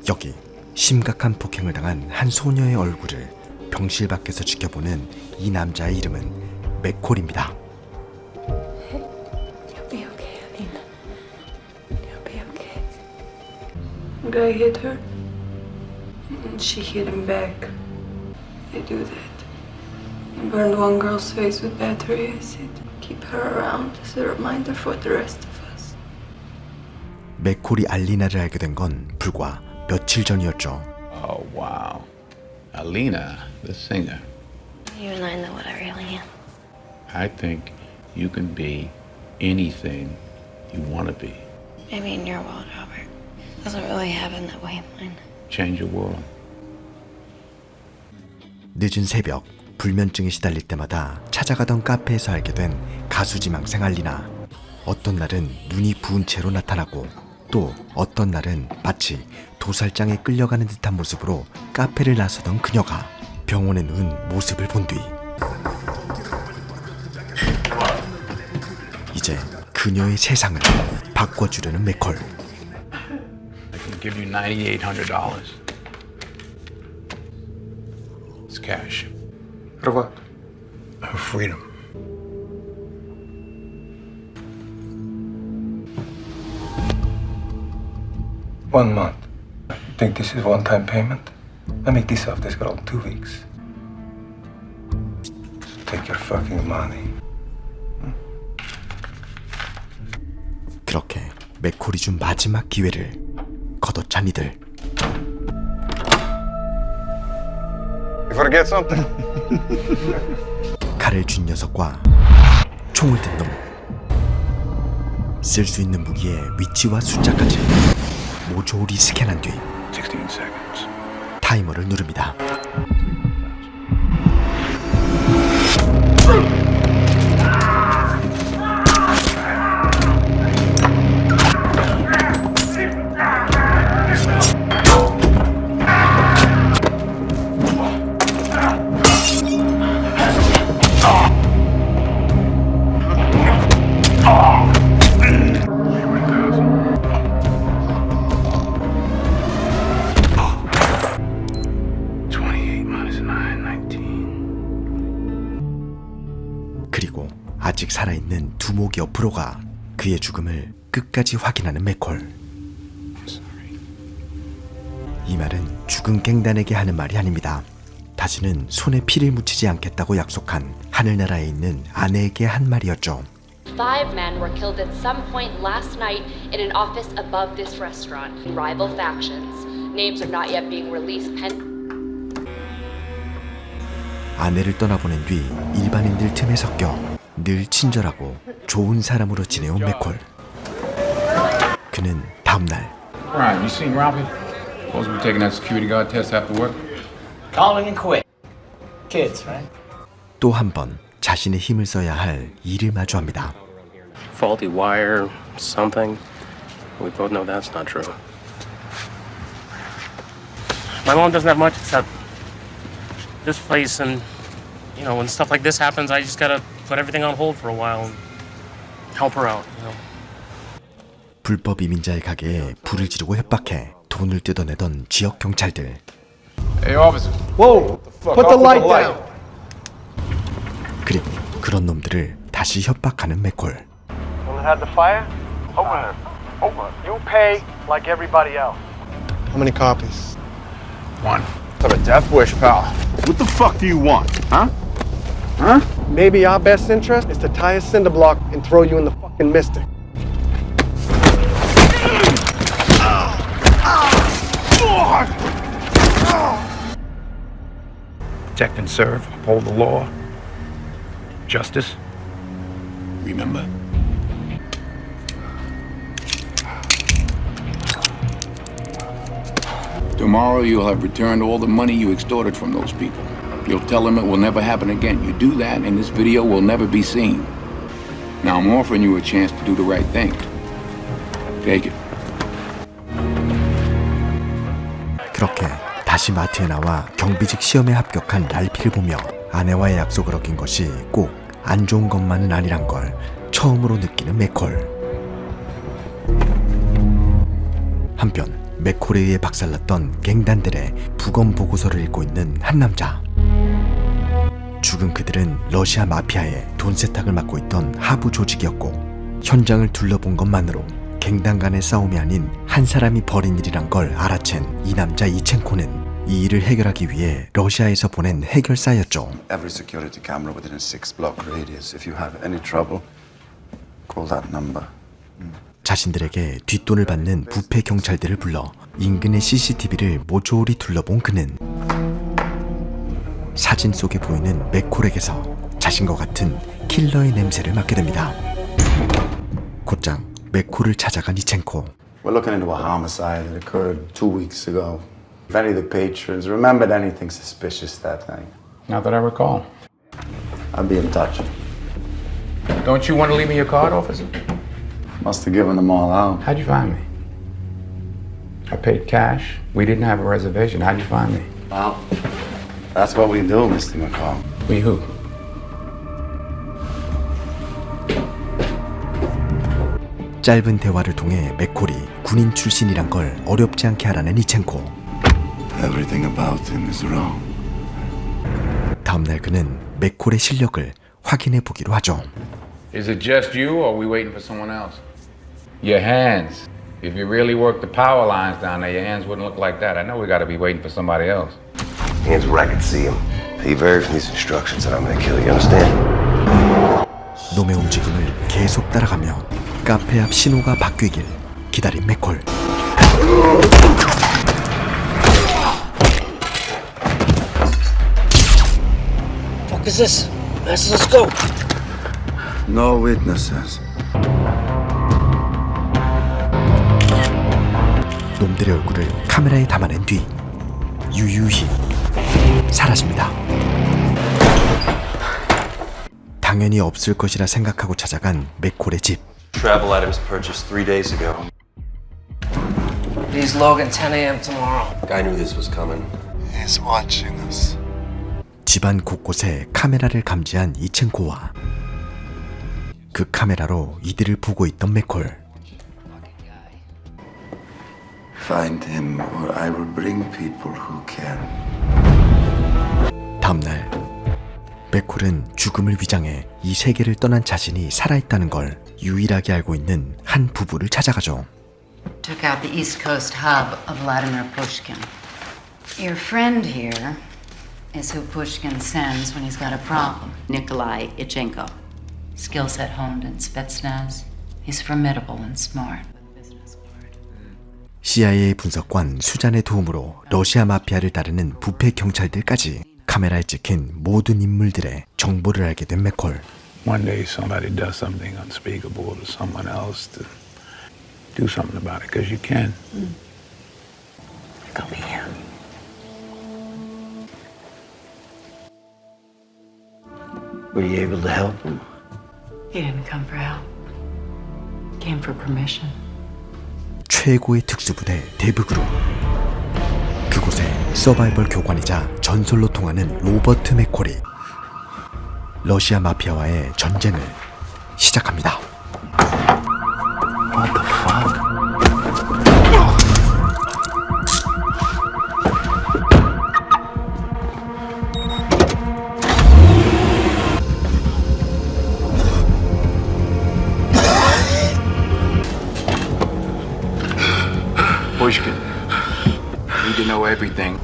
여기 심각한 폭행을 당한 한 소녀의 얼굴을 병실 밖에서 지켜보는 이 남자의 이름은 맥콜입니다. You'll be okay, Alina. You'll be okay. Guy hit her, and she hit him back. They do that. He burned one girl's face with battery acid. Keep her around as a reminder for the rest of us. 맥콜이 알리나를 알게 된 건 불과 며칠 전이었죠. Oh, wow. Alina, the singer. You and I know what I really am. I think you can be anything you want to be. Maybe in your world, Robert. Doesn't really happen that way in mine. Change your world. 늦은 새벽 불면증에 시달릴 때마다 찾아가던 카페에서 알게 된 가수지망생 알리나. 어떤 날은 눈이 부은 채로 나타나고 또 어떤 날은 마치 도살장에 끌려가는 듯한 모습으로 카페를 나서던 그녀가 병원에 누운 모습을 본 뒤 이제 그녀의 세상을 바꿔주려는 맥콜. I can give you $9,800. It's cash. For what? Her freedom. One month. You think this is one-time payment? I make this off this girl in 2 weeks. Take your fucking money. 그렇게 맥콜이 준 마지막 기회를 걷어찬 이들. You forget something? 칼을 쥔 녀석과 총을 든 놈. 쓸 수 있는 무기의 위치와 숫자까지 모조리 스캔한 뒤 16 seconds. 타이머를 누릅니다. 그리고 아직 살아있는 두목 옆으로 가 그의 죽음을 끝까지 확인하는 맥콜. 이 말은 죽은 갱단에게 하는 말이 아닙니다. 다시는 손에 피를 묻히지 않겠다고 약속한 하늘나라에 있는 아내에게 한 말이었죠. 5 men were killed at some point last night in an office above this restaurant. Rival factions. Names are not yet being released. 아내를 떠나보낸 뒤 일반인들 틈에 섞여 늘 친절하고 좋은 사람으로 지내온 맥콜. 그는 다음날 Ryan, you seen Ralphie? Supposed to be taking that security guard test after work? Calling and quit. Kids, right? 또 한 번 자신의 힘을 써야 할 일을 마주합니다. Faulty wire, something. We both know that's not true. My mom doesn't have much except this place, and you know, when stuff like this happens, I just gotta put everything on hold for a while and help her out, you know. 불법 이민자의 가게에 불을 지르고 협박해 돈을 뜯어내던 지역 경찰들. Hey, officer. Whoa! Put the light down! 그리고 그런 놈들을 다시 협박하는 맥콜. When it had the fire? Open it. Open it. You pay like everybody else. How many copies? One. It's a death wish, pal. What the fuck do you want, huh? Huh? Maybe our best interest is to tie a cinder block and throw you in the fucking mystic. Protect and serve, uphold the law, justice. Remember? Tomorrow you'll have returned all the money you extorted from those people. You'll tell them it will never happen again. You do that and this video will never be seen. Now I'm offering you a chance to do the right thing. Take it. 그렇게 다시 마트에 나와 경비직 시험에 합격한 랄피를 보며 아내와의 약속을 어긴 것이 꼭 안 좋은 것만은 아니란 걸 처음으로 느끼는 맥콜. 한편 맥콜에 의해 박살났던 갱단들의 부검 보고서를 읽고 있는 한 남자. 죽은 그들은 러시아 마피아의 돈 세탁을 맡고 있던 하부 조직이었고 현장을 둘러본 것만으로 갱단 간의 싸움이 아닌 한 사람이 벌인 일이란 걸 알아챈 이 남자 이첸코는 이 일을 해결하기 위해 러시아에서 보낸 해결사였죠. Every security camera within a 6-block radius. If you have any trouble, call that number. 자신들에게 뒷돈을 받는 부패 경찰들을 불러 인근의 CCTV를 모조리 둘러본 그는 사진 속에 보이는 맥콜에게서 자신과 같은 킬러의 냄새를 맡게 됩니다. 곧장 맥콜을 찾아간 이첸코. We're looking into a homicide that occurred 2 weeks ago. If any of the patrons remembered anything suspicious that night, Not that I recall. I'll be in touch. Don't you want to leave me your card, officer? Must have given them all out. How'd you find me? I paid cash. We didn't have a reservation. How'd you find me? Well, that's what we do, Mr. McCall. We who? 짧은 대화를 통해 맥콜이 군인 출신이란 걸 어렵지 않게 알아낸 이첸코. Everything about him is wrong. 다음날 그는 맥콜의 실력을 확인해 보기로 하죠. Is it just you, or are we waiting for someone else? Your hands. If you really work the power lines down there, your hands wouldn't look like that. I know we got to be waiting for somebody else. Hands where I can see him. He varies from these instructions and I'm gonna kill you, understand? 놈의 움직임을 계속 따라가며 카페 앞 신호가 바뀌길 기다린 맥콜. Fuck is this? Master, let's go. No witnesses. 놈들의 얼굴을 카메라에 담아낸 뒤 유유히 사라집니다. 당연히 없을 것이라 생각하고 찾아간 맥콜의 집. Travel items purchased 3 days ago. These Logan 10 a.m. tomorrow. Guy knew this was coming. He's watching us. 집안 곳곳에 카메라를 감지한 이첸코와 그 카메라로 이들을 보고 있던 맥콜. Find him or I will bring people who can. 다음날 맥콜은 죽음을 위장해 이 세계를 떠난 자신이 살아있다는 걸 유일하게 알고 있는 한 부부를 찾아가죠. Took out the East Coast hub of Vladimir Pushkin. Your friend here is who Pushkin sends when he's got a problem. Nikolai Ichenko. Skill set honed in Spetsnaz. He's formidable and smart. CIA 분석관 수잔의 도움으로 러시아 마피아를 따르는 부패 경찰들까지 카메라에 찍힌 모든 인물들의 정보를 알게 된 맥콜. One day somebody does something unspeakable to someone else to do something about it, because you can. Go here. Were you able to help him? He didn't come for help. Came for permission. 최고의 특수부대 대북으로 그곳에 서바이벌 교관이자 전설로 통하는 로버트 맥콜이 러시아 마피아와의 전쟁을 시작합니다. What the fuck? Pushkin, you need to know everything.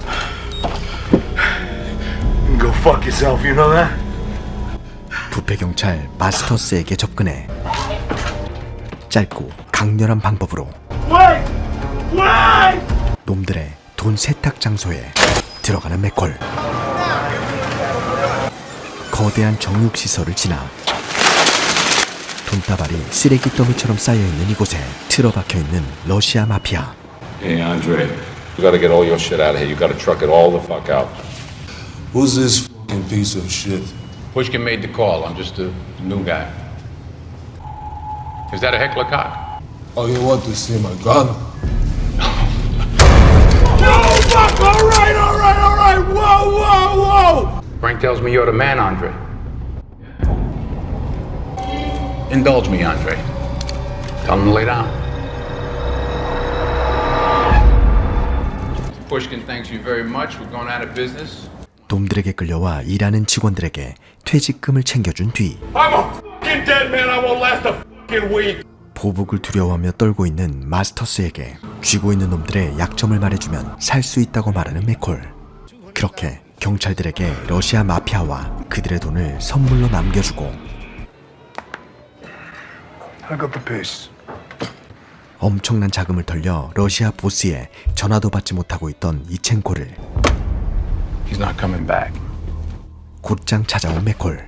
Go fuck yourself, you know that? 부패 경찰 마스터스에게 접근해 짧고 강렬한 방법으로 놈들의 돈 세탁 장소에 들어가는 맥콜. 거대한 정육 시설을 지나 돈다발이 쓰레기 더미처럼 쌓여있는 이곳에 틀어박혀 있는 러시아 마피아. Hey, Andre, you gotta get all your shit out of here. You gotta truck it all the fuck out. Who's this fucking piece of shit? Pushkin made the call. I'm just a new guy. Is that a heckler cock? Oh, you want to see my gun? No, fuck! All right! Whoa! Frank tells me you're the man, Andre. Indulge me, Andre. Tell him to lay down. Pushkin thanks you very much. We're going out of business. 놈들에게 끌려와 일하는 직원들에게 퇴직금을 챙겨준 뒤 I'm a fucking dead man. I won't last a fucking week. 보복을 두려워하며 떨고 있는 마스터스에게 쥐고 있는 놈들의 약점을 말해주면 살 수 있다고 말하는 맥콜. 그렇게 경찰들에게 러시아 마피아와 그들의 돈을 선물로 남겨주고 I got the pace. 엄청난 자금을 털려 러시아 보스에 전화도 받지 못하고 있던 이첸코를 He's not coming back. 곧장 찾아온 맥콜.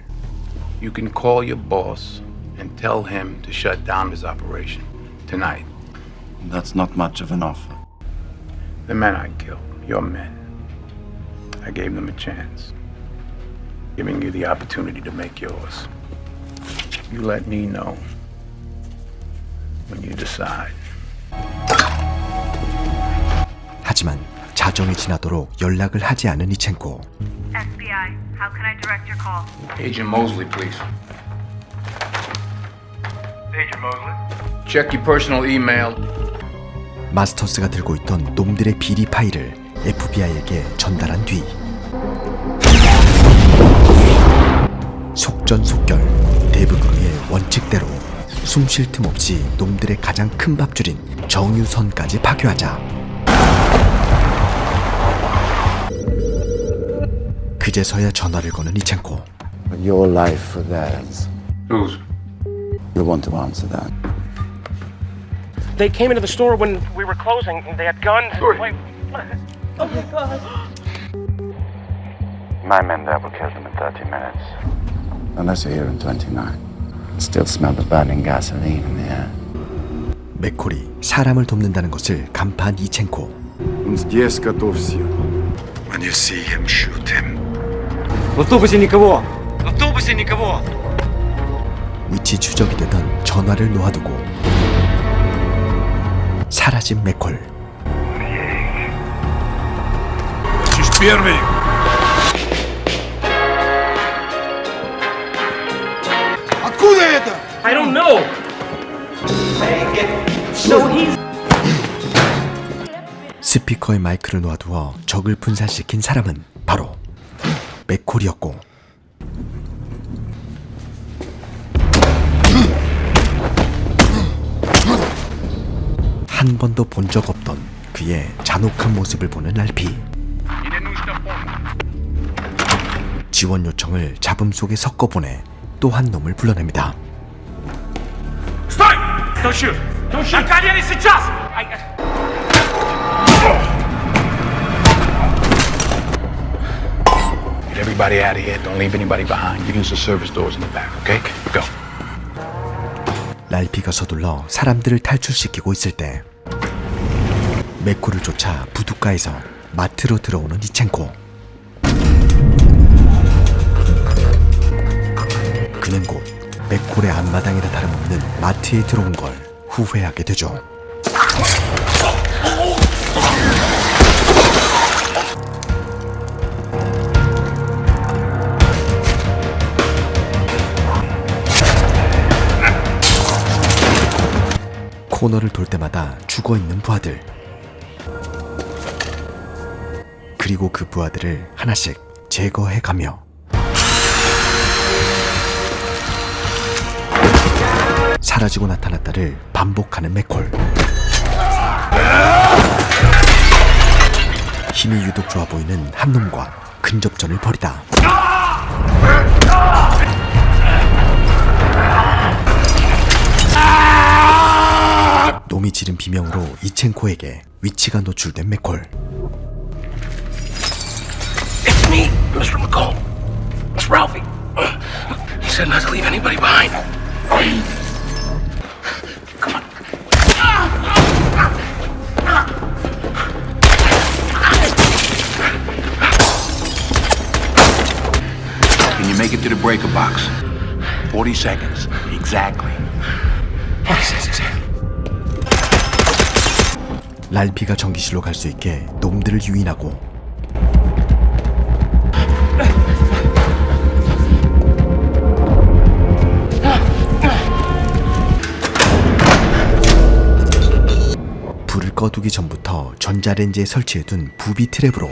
You can call your boss and tell him to shut down his operation tonight. That's not much of an offer. The men I killed, your men. I gave them a chance, giving you the opportunity to make yours. You let me know when you decide. 하지만 자정이 지나도록 연락을 하지 않은 이첸코. FBI, how can I direct your call? Agent Mosley, please. Agent Mosley? Check your personal email. 마스터스가 들고 있던 놈들의 비리 파일을 FBI에게 전달한 뒤 속전속결 대부분의 원칙대로 숨 쉴 틈 없이 놈들의 가장 큰 밥줄인 정유선까지 파괴하자 그제서야 전화를 거는 이첸코. Your life or theirs? Whose? You want to answer that? They came into the store when we were closing. They had guns. Wait. Oh my God. My men there will kill them in 30 minutes. Unless you're here in 29. Still smell the burning gasoline in the air. 맥콜이 사람을 돕는다는 것을 간파한 이첸코. Здесь готовься. When you see him, shoot him. В автобусе никого! В автобусе никого! 위치 추적이 되던 전화를 놓아두고 사라진 맥콜. She's первый. Откуда это? I don't know. So he's. 스피커에 마이크를 놓아두어 적을 분산시킨 사람은 바로 맥콜이었고 한 번도 본 적 없던 그의 잔혹한 모습을 보는 랄피. 지원 요청을 잡음 속에 섞어보내 또 한 놈을 불러냅니다. Sтой! Don't shoot! Don't shoot! Аркадий, сейчас! Get everybody out of here. Don't leave anybody behind. You use the service doors in the back, okay? Go. 랄피가 서둘러 사람들을 탈출시키고 있을 때 맥콜을 쫓아 부둣가에서 마트로 들어오는 이첸코. 그는 곧 맥콜의 앞마당이라 다름없는 마트에 들어온 걸 후회하게 되죠. 코너를 돌 때마다 죽어있는 부하들. 그리고 그 부하들을 하나씩 제거해가며 사라지고 나타났다를 반복하는 맥콜. 힘이 유독 좋아 보이는 한 놈과 근접전을 벌이다 놈이 지른 비명으로 이첸코에게 위치가 노출된 맥콜. It's me, Mr. McCall. It's Ralphie. He said not to leave anybody behind. Come on. Can you make it to the breaker box? 40 seconds. Exactly. 40 seconds. 랄피가 전기실로 갈 수 있게 놈들을 유인하고 불을 꺼두기 전부터 전자레인지에 설치해둔 부비 트랩으로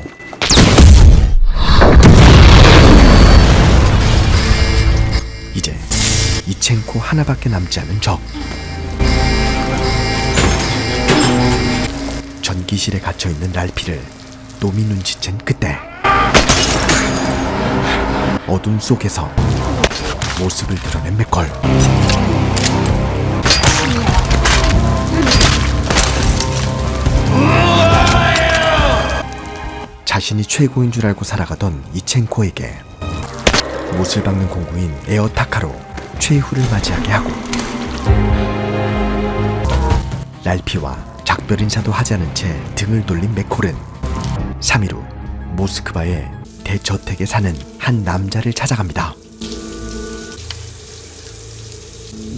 이제 이첸코 하나밖에 남지 않은 적. 전기실에 갇혀있는 랄피를 놈이 눈치챈 그때 어둠 속에서 모습을 드러낸 맥콜. 자신이 최고인 줄 알고 살아가던 이첸코에게 못을 박는 공구인 에어 타카로 최후를 맞이하게 하고 랄피와 작별 인사도 하지 않은 채 등을 돌린 맥콜은 3일 후 모스크바의 대저택에 사는 한 남자를 찾아갑니다.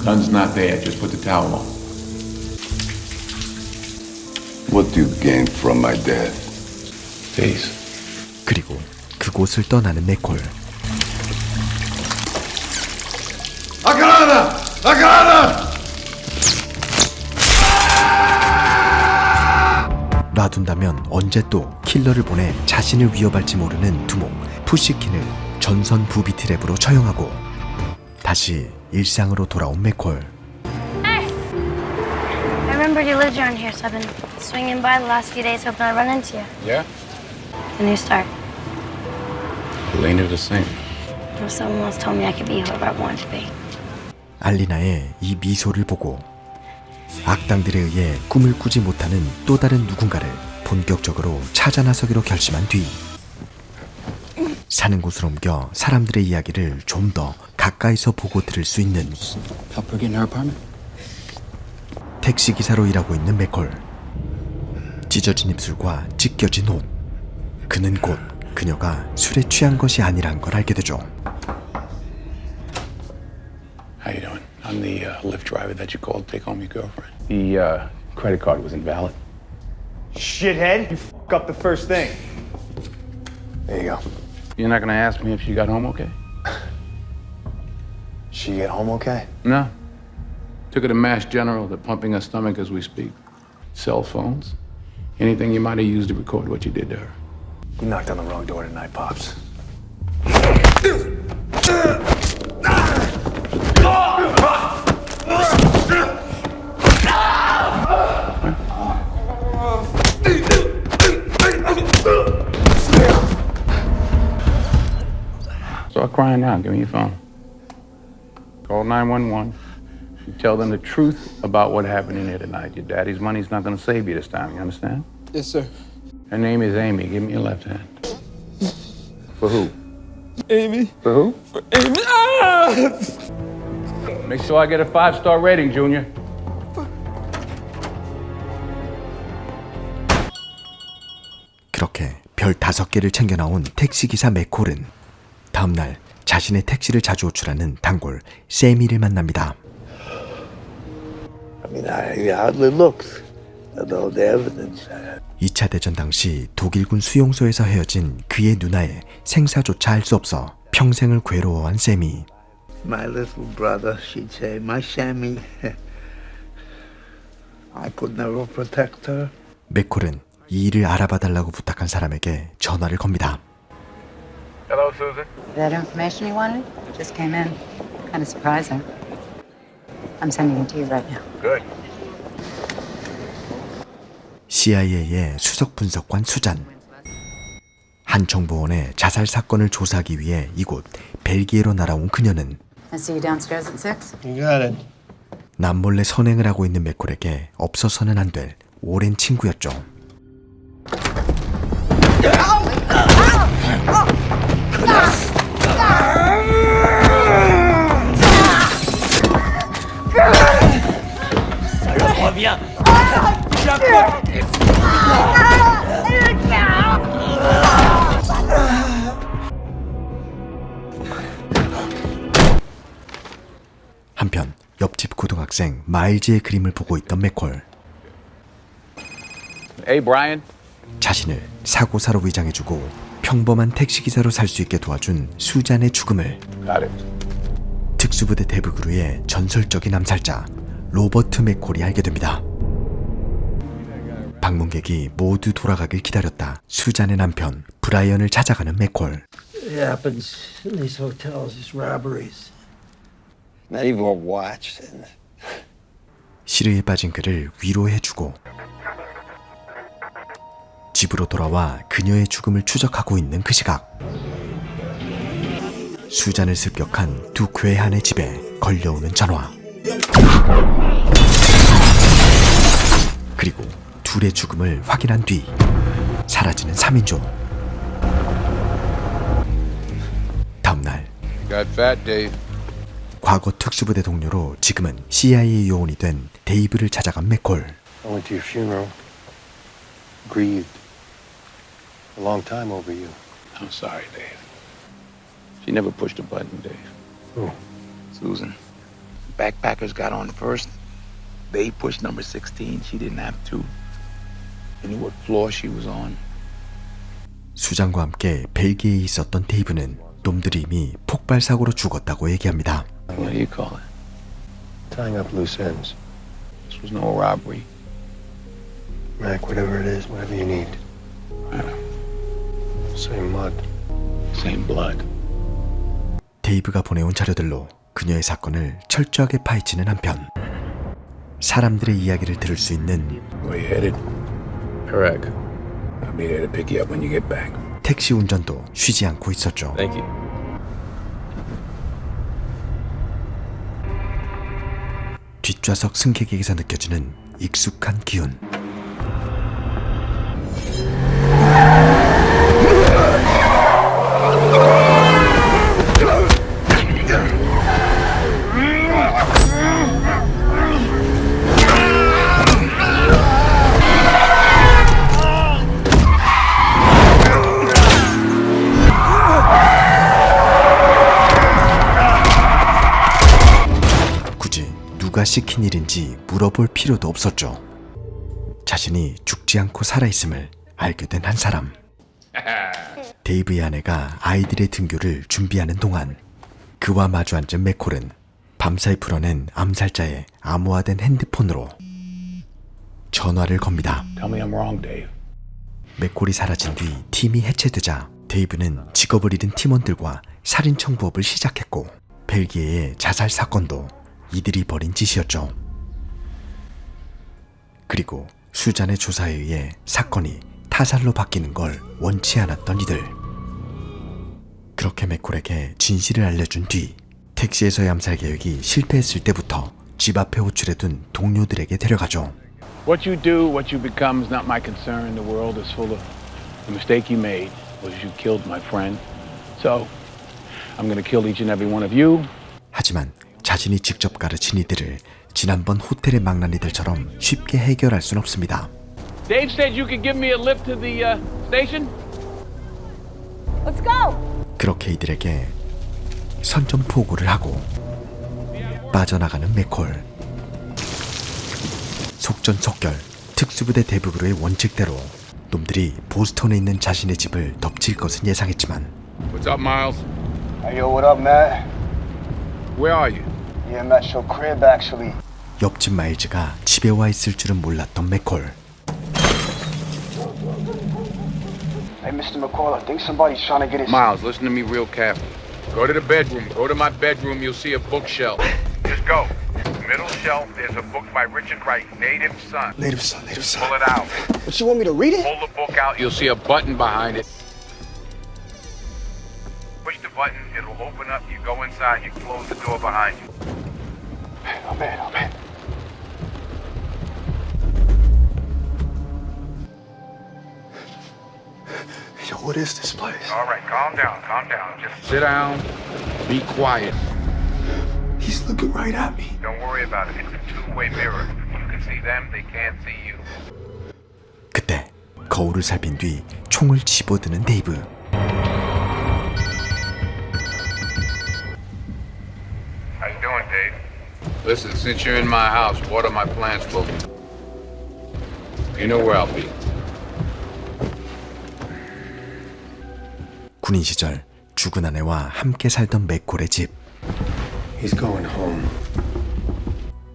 Gun's not there. Just put the towel on. What do you gain from my death? Peace. 그리고 그곳을 떠나는 맥콜. Agarrada! Agarrada! 놔둔다면 언제 또 킬러를 보내 자신을 위협할지 모르는 두목 푸시킨을 전선 부비 트랩으로 처형하고 다시 일상으로 돌아온 맥콜. Hey! I remembered you lived around here, so I've been swinging by the last few days hoping I'd run into you. Yeah? The new start. It ain't the same. Well, someone once told me I could be whoever I wanted to be. 알리나의 이 미소를 보고 악당들에 의해 꿈을 꾸지 못하는 또 다른 누군가를 본격적으로 찾아 나서기로 결심한 뒤 사는 곳을 옮겨 사람들의 이야기를 좀 더 가까이서 보고 들을 수 있는 택시기사로 일하고 있는 맥콜. 찢어진 입술과 찢겨진 옷. 그는 곧 그녀가 술에 취한 것이 아니란 걸 알게 되죠. How you doing? I'm the Lyft driver that you called to take home your girlfriend. The credit card was invalid. Shithead, you f*** up the first thing. There you go. You're not gonna ask me if she got home okay? She get home okay? No. Took her to Mass General. They're pumping her stomach as we speak. Cell phones. Anything you might have used to record what you did to her. You knocked on the wrong door tonight, Pops. Start crying now. Give me your phone. Call 911. You tell them the truth about what happened in here tonight. Your daddy's money's not gonna save you this time. You understand? Yes, sir. Her name is Amy. Give me your left hand. For who? Amy. For who? For Amy. Ah! Make sure I get a 5-star rating, Junior. 그렇게 별 5개를 챙겨 나온 택시기사 맥콜은 다음날 자신의 택시를 자주 호출하는 단골 세미를 만납니다. I mean, he hardly looks. Although the evidence. 2차 대전 당시 독일군 수용소에서 헤어진 그의 누나의 생사조차 알 수 없어 평생을 괴로워한 세미. My little brother, she'd say, my Sammy. I could never protect her. 맥콜은 이 일을 알아봐달라고 부탁한 사람에게 전화를 겁니다. Hello, Susan. That information you wanted just came in. Kind of surprising. I'm sending it to you right now. Good. CIA의 수석 분석관 수잔. 한 정보원의 자살 사건을 조사하기 위해 이곳 벨기에로 날아온 그녀는 I'll see you downstairs at 6. You got it. 남몰래 선행을 하고 있는 맥콜에게 없어서는 안 될 오랜 친구였죠. 한편 옆집 고등학생 마일즈의 그림을 보고 있던 맥콜. Hey, Brian. 자신을 사고사로 위장해주고 평범한 택시기사로 살 수 있게 도와준 수잔의 죽음을 Got it. 특수부대 대부그루의 전설적인 암살자 로버트 맥콜이 알게 됩니다. 방문객이 모두 돌아가길 기다렸다 수잔의 남편 브라이언을 찾아가는 맥콜. It happens in these hotels, these robberies. Not even a watch. 시르에 빠진 그를 위로해주고 집으로 돌아와 그녀의 죽음을 추적하고 있는 그 시각, 수잔을 습격한 두 괴한의 집에 걸려오는 전화. 그리고 둘의 죽음을 확인한 뒤 사라지는 3인조. 다음날 Got fat, Dave. 과거 특수부대 동료로 지금은 CIA 요원이 된 데이브를 찾아간 맥콜. I went to your funeral. Grieved. A long time over you. I'm sorry, Dave. She never pushed a button, Dave. Who? Susan. Backpackers got on first. They pushed number 16. She didn't have to. You knew what floor she was on? 수장과 함께 벨기에에 있었던 데이브는 놈들이 이미 폭발 사고로 죽었다고 얘기합니다. What do you call it? Tying up loose ends. This was no robbery. Mac, whatever it is, whatever you need. Same mud. Same blood. 데이브가 보내온 자료들로 그녀의 사건을 철저하게 파헤치는 한편, 사람들의 이야기를 들을 수 있는 Where you headed? Iraq. I'll be there to pick you up when you get back. 택시 운전도 쉬지 않고 있었죠. Thank you. 뒷좌석 승객에게서 느껴지는 익숙한 기운. 누가 시킨 일인지 물어볼 필요도 없었죠. 자신이 죽지 않고 살아있음을 알게 된 한 사람. 데이브의 아내가 아이들의 등교를 준비하는 동안 그와 마주 앉은 맥콜은 밤사이 풀어낸 암살자의 암호화된 핸드폰으로 전화를 겁니다. Tell me I'm wrong, Dave. 맥콜이 사라진 뒤 팀이 해체되자 데이브는 직업을 잃은 팀원들과 살인 청부업을 시작했고, 벨기에의 자살 사건도 이들이 벌인 짓이었죠. 그리고 수잔의 조사에 의해 사건이 타살로 바뀌는 걸 원치 않았던 이들. 그렇게 맥콜에게 진실을 알려준 뒤 택시에서의 암살 계획이 실패했을 때부터 집 앞에 호출해둔 동료들에게 데려가죠. What you do, what you become is not my concern. The world is full of... The mistake you made was you killed my friend. So, I'm gonna kill each and every one of you. 하지만 자신이 직접 가르친 이들을 지난번 호텔의 망나니들처럼 쉽게 해결할 순 없습니다. Dave said you could give me a lift to the station. Let's go. 그렇게 이들에게 선전포고를 하고 빠져나가는 맥콜. 속전속결 특수부대 대부부의 원칙대로 놈들이 보스턴에 있는 자신의 집을 덮칠 것은 예상했지만. What's up, Miles? Hey, yo, what up, man? Where are you? Yeah, I'm at your crib, actually. 옆집 마일즈가 집에 와 있을 줄은 몰랐던 맥콜. Hey, Mr. McCall, I think somebody's trying to get his... Miles, listen to me real carefully. Go to the bedroom. Go to my bedroom. You'll see a bookshelf. Just go. Middle shelf, there's a book by Richard Wright, Native Son. Native Son, Native Son. Pull it out. But you want me to read it? Pull the book out. You'll see a button behind it. Push the button, it'll open up. You go inside, you close the door behind you. Oh, man, oh, man. Yo, what is this place? All right, calm down, calm down. Just Sit down. Be quiet. He's looking right at me. don't worry about it. It's a two-way mirror. You can see them, they can't see you. 그때 거울을 살핀 뒤 총을 집어드는 데이브. How you doing, Dave? Listen, since you're in my house, what are my plans for you? You know where I'll be. 군인 시절 죽은 아내와 함께 살던 맥콜의 집. He's going home.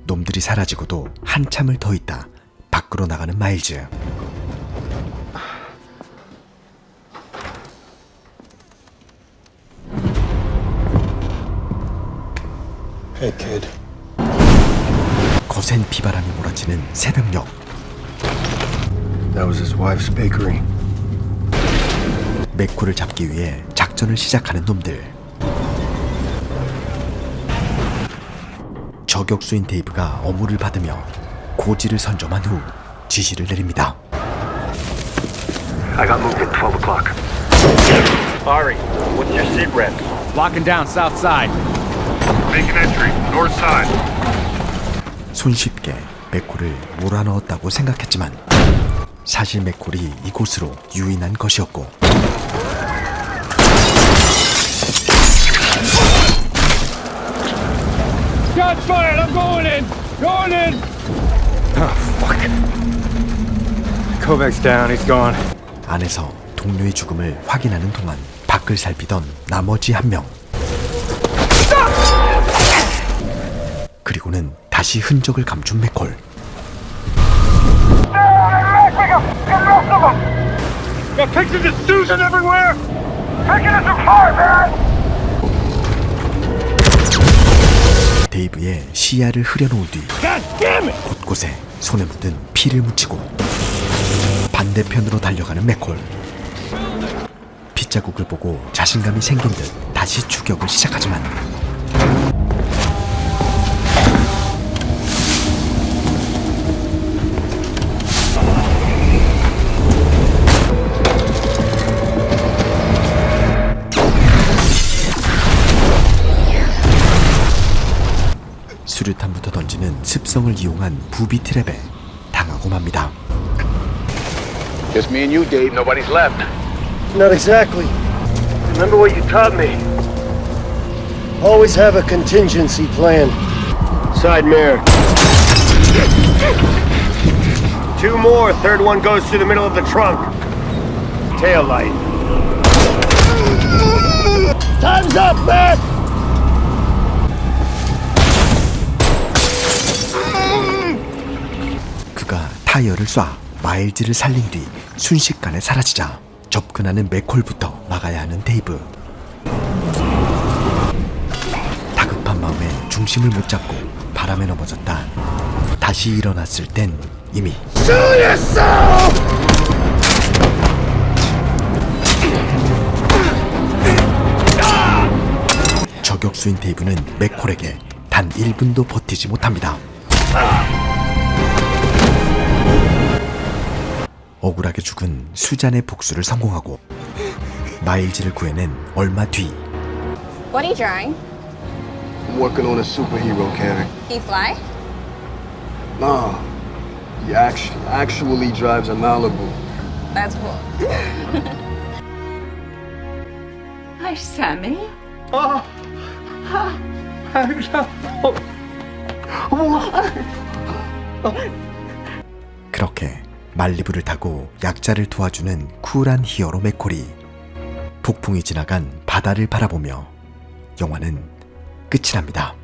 놈들이 사라지고도 한참을 더 있다 밖으로 나가는 마일즈. Hey, kid. 거센 비바람이 몰아치는 새벽녘. That was his wife's bakery. 맥콜을 잡기 위해 작전을 시작하는 놈들. 저격수인 데이브가 어무를 받으며 고지를 선점한 후 지시를 내립니다. I got moved at 12 o'clock. Ari, what's your sit rep? Locking down south side. Make an entry, north side. 손쉽게 맥콜을 몰아넣었다고 생각했지만 사실 맥콜이 이곳으로 유인한 것이었고 Shots fired! I'm going in! Going in! Oh, fuck. Kovacs down. He's gone. 안에서 동료의 죽음을 확인하는 동안 밖을 살피던 나머지 한 명. 그리고는 다시 흔적을 감춘 맥콜. Got pictures of Susan everywhere! Taking us apart, man! 데이브의 시야를 흐려놓은 뒤 곳곳에 손에 묻은 피를 묻히고 반대편으로 달려가는 맥콜. 핏자국을 보고 자신감이 생긴 듯 다시 추격을 시작하지만 수류탄부터 던지는 습성을 이용한 부비 트랩에 당하고 맙니다. Just me and you, Dave. Nobody's left. Not exactly. Remember what you taught me. Always have a contingency plan. Side mirror. 2 more. Third one goes through the middle of the trunk. Tail light. Time's up, man! 그가 타이어를 쏴 마일즈를 살린 뒤 순식간에 사라지자 접근하는 맥콜부터 막아야 하는 데이브. 다급한 마음에 중심을 못 잡고 바람에 넘어졌다. 다시 일어났을 땐 이미 저격수인 데이브는 맥콜에게 단 1분도 버티지 못합니다. 억울하게 죽은 수잔의 복수를 성공하고 마일즈를 구해낸 얼마 뒤 What are you drawing? I'm working on a superhero character. He fly? No, he actually drives a Malibu. That's cool. Hi, Sammy. 그렇게 말리부를 타고 약자를 도와주는 쿨한 히어로 맥콜이 폭풍이 지나간 바다를 바라보며 영화는 끝이 납니다.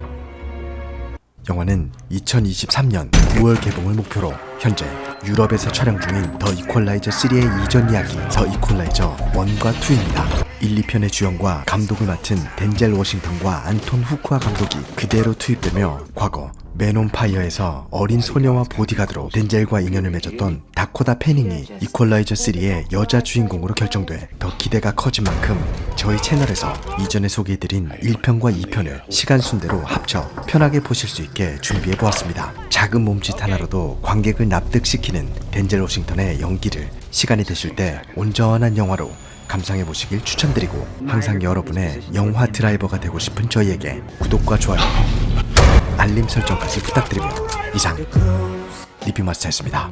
영화는 2023년 9월 개봉을 목표로 현재 유럽에서 촬영 중인 더 이퀄라이저 3의 이전 이야기 더 이퀄라이저 1과 2입니다. 1, 2편의 주연과 감독을 맡은 덴젤 워싱턴과 안톤 후크아 감독이 그대로 투입되며 과거 맨 온 파이어에서 어린 소녀와 보디가드로 덴젤과 인연을 맺었던 다코다 패닝이 이퀄라이저 3의 여자 주인공으로 결정돼 더 기대가 커진 만큼 저희 채널에서 이전에 소개해드린 1편과 2편을 시간 순대로 합쳐 편하게 보실 수 있게 준비해보았습니다. 작은 몸짓 하나로도 관객을 납득시키는 덴젤 워싱턴의 연기를 시간이 되실 때 온전한 영화로 감상해보시길 추천드리고 항상 여러분의 영화 드라이버가 되고 싶은 저희에게 구독과 좋아요, 알림 설정까지 부탁드리며 이상 리뷰마스터였습니다.